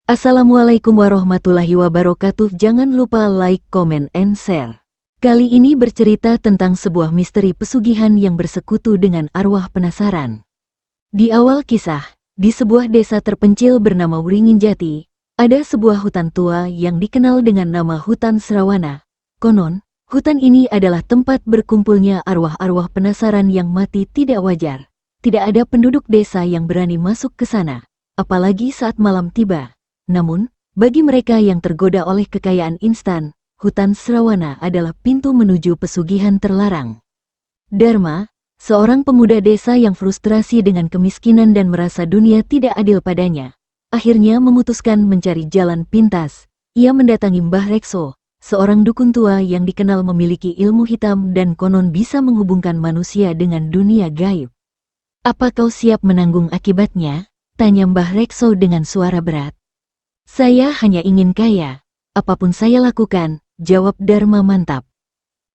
Assalamualaikum warahmatullahi wabarakatuh. Jangan lupa like, comment, and share. Kali ini bercerita tentang sebuah misteri pesugihan yang bersekutu dengan arwah penasaran. Di awal kisah, di sebuah desa terpencil bernama Wringinjati, ada sebuah hutan tua yang dikenal dengan nama Hutan Srawana. Konon, hutan ini adalah tempat berkumpulnya arwah-arwah penasaran yang mati tidak wajar. Tidak ada penduduk desa yang berani masuk ke sana, apalagi saat malam tiba. Namun, bagi mereka yang tergoda oleh kekayaan instan, Hutan Srawana adalah pintu menuju pesugihan terlarang. Dharma, seorang pemuda desa yang frustrasi dengan kemiskinan dan merasa dunia tidak adil padanya, akhirnya memutuskan mencari jalan pintas. Ia mendatangi Mbah Rekso, seorang dukun tua yang dikenal memiliki ilmu hitam dan konon bisa menghubungkan manusia dengan dunia gaib. "Apa kau siap menanggung akibatnya?" tanya Mbah Rekso dengan suara berat. "Saya hanya ingin kaya. Apapun saya lakukan," jawab Dharma mantap.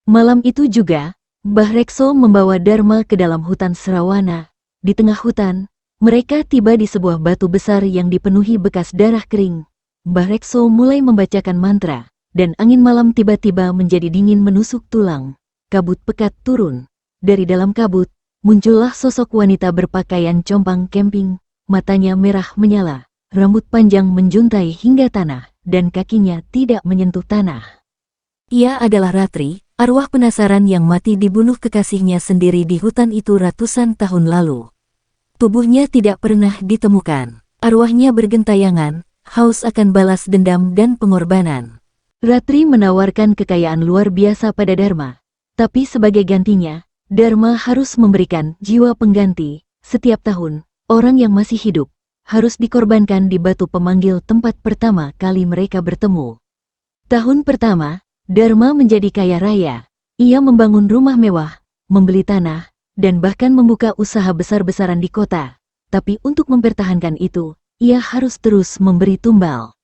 Malam itu juga, Mbah Rekso membawa Dharma ke dalam hutan Srawana. Di tengah hutan, mereka tiba di sebuah batu besar yang dipenuhi bekas darah kering. Mbah Rekso mulai membacakan mantra, dan angin malam tiba-tiba menjadi dingin menusuk tulang. Kabut pekat turun. Dari dalam kabut, muncullah sosok wanita berpakaian compang camping, matanya merah menyala. Rambut panjang menjuntai hingga tanah, dan kakinya tidak menyentuh tanah. Ia adalah Ratri, arwah penasaran yang mati dibunuh kekasihnya sendiri di hutan itu ratusan tahun lalu. Tubuhnya tidak pernah ditemukan. Arwahnya bergentayangan, haus akan balas dendam dan pengorbanan. Ratri menawarkan kekayaan luar biasa pada Dharma, tapi sebagai gantinya, Dharma harus memberikan jiwa pengganti. Setiap tahun, orang yang masih hidup harus dikorbankan di batu pemanggil tempat pertama kali mereka bertemu. Tahun pertama, Dharma menjadi kaya raya. Ia membangun rumah mewah, membeli tanah, dan bahkan membuka usaha besar-besaran di kota. Tapi untuk mempertahankan itu, ia harus terus memberi tumbal.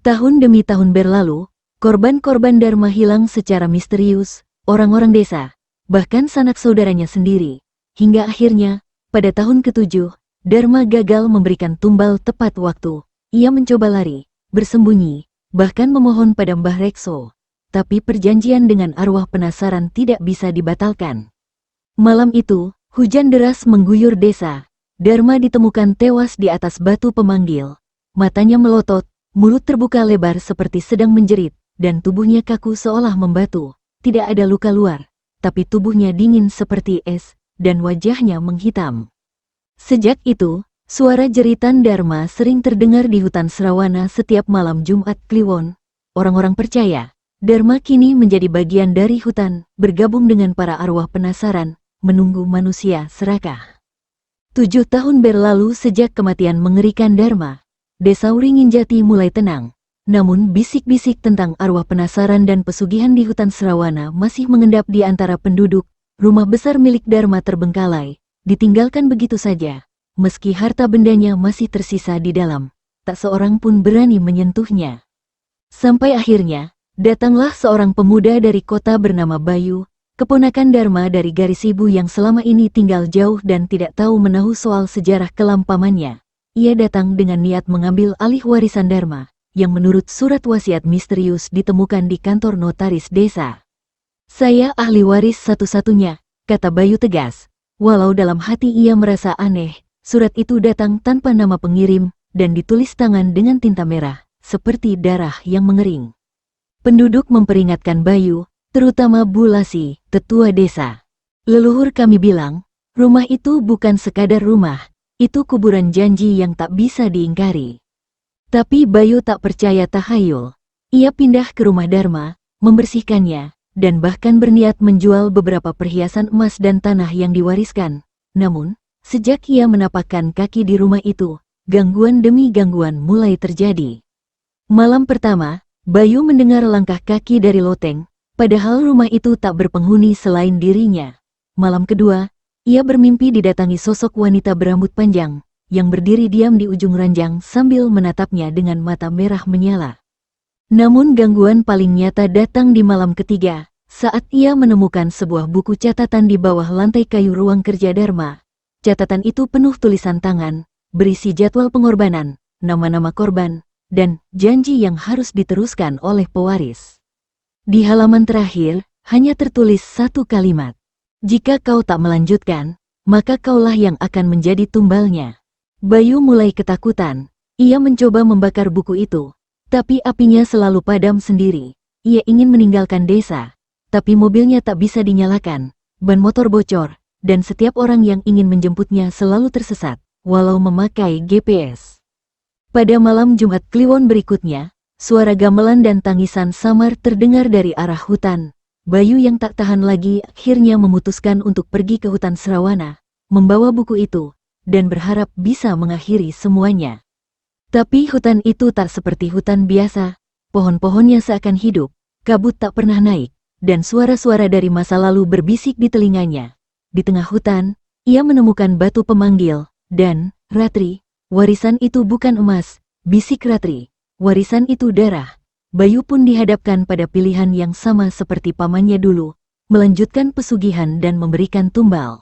Tahun demi tahun berlalu, korban-korban Dharma hilang secara misterius, orang-orang desa, bahkan sanak saudaranya sendiri. Hingga akhirnya, pada tahun ke-7, Dharma gagal memberikan tumbal tepat waktu. Ia mencoba lari, bersembunyi, bahkan memohon pada Mbah Rekso. Tapi perjanjian dengan arwah penasaran tidak bisa dibatalkan. Malam itu, hujan deras mengguyur desa. Dharma ditemukan tewas di atas batu pemanggil. Matanya melotot, mulut terbuka lebar seperti sedang menjerit, dan tubuhnya kaku seolah membatu. Tidak ada luka luar, tapi tubuhnya dingin seperti es, dan wajahnya menghitam. Sejak itu, suara jeritan Dharma sering terdengar di hutan Srawana setiap malam Jumat Kliwon. Orang-orang percaya, Dharma kini menjadi bagian dari hutan, bergabung dengan para arwah penasaran, menunggu manusia serakah. 7 tahun berlalu sejak kematian mengerikan Dharma. Desa Wringinjati mulai tenang. Namun bisik-bisik tentang arwah penasaran dan pesugihan di hutan Srawana masih mengendap di antara penduduk. Rumah besar milik Dharma terbengkalai, ditinggalkan begitu saja. Meski harta bendanya masih tersisa di dalam, tak seorang pun berani menyentuhnya. Sampai akhirnya, datanglah seorang pemuda dari kota bernama Bayu, keponakan Dharma dari garis ibu yang selama ini tinggal jauh dan tidak tahu menahu soal sejarah kelam pamannya. Ia datang dengan niat mengambil alih warisan Dharma, yang menurut surat wasiat misterius ditemukan di kantor notaris desa. "Saya ahli waris satu-satunya," kata Bayu tegas. Walau dalam hati ia merasa aneh, surat itu datang tanpa nama pengirim, dan ditulis tangan dengan tinta merah, seperti darah yang mengering. Penduduk memperingatkan Bayu, terutama Bu Lasi, tetua desa. "Leluhur kami bilang, rumah itu bukan sekadar rumah, itu kuburan janji yang tak bisa diingkari." Tapi Bayu tak percaya tahayul. Ia pindah ke rumah Dharma, membersihkannya, dan bahkan berniat menjual beberapa perhiasan emas dan tanah yang diwariskan. Namun, sejak ia menapakkan kaki di rumah itu, gangguan demi gangguan mulai terjadi. Malam pertama, Bayu mendengar langkah kaki dari loteng, padahal rumah itu tak berpenghuni selain dirinya. Malam kedua, ia bermimpi didatangi sosok wanita berambut panjang, yang berdiri diam di ujung ranjang sambil menatapnya dengan mata merah menyala. Namun gangguan paling nyata datang di malam ketiga, saat ia menemukan sebuah buku catatan di bawah lantai kayu ruang kerja Dharma. Catatan itu penuh tulisan tangan, berisi jadwal pengorbanan, nama-nama korban, dan janji yang harus diteruskan oleh pewaris. Di halaman terakhir, hanya tertulis satu kalimat. Jika kau tak melanjutkan, maka kaulah yang akan menjadi tumbalnya. Bayu mulai ketakutan. Ia mencoba membakar buku itu, tapi apinya selalu padam sendiri. Ia ingin meninggalkan desa, tapi mobilnya tak bisa dinyalakan, ban motor bocor, dan setiap orang yang ingin menjemputnya selalu tersesat, walau memakai GPS. Pada malam Jumat Kliwon berikutnya, suara gamelan dan tangisan samar terdengar dari arah hutan. Bayu yang tak tahan lagi akhirnya memutuskan untuk pergi ke hutan Serawana, membawa buku itu, dan berharap bisa mengakhiri semuanya. Tapi hutan itu tak seperti hutan biasa, pohon-pohonnya seakan hidup, kabut tak pernah naik, dan suara-suara dari masa lalu berbisik di telinganya. Di tengah hutan, ia menemukan batu pemanggil, dan, Ratri, warisan itu bukan emas, bisik Ratri, warisan itu darah. Bayu pun dihadapkan pada pilihan yang sama seperti pamannya dulu, melanjutkan pesugihan dan memberikan tumbal.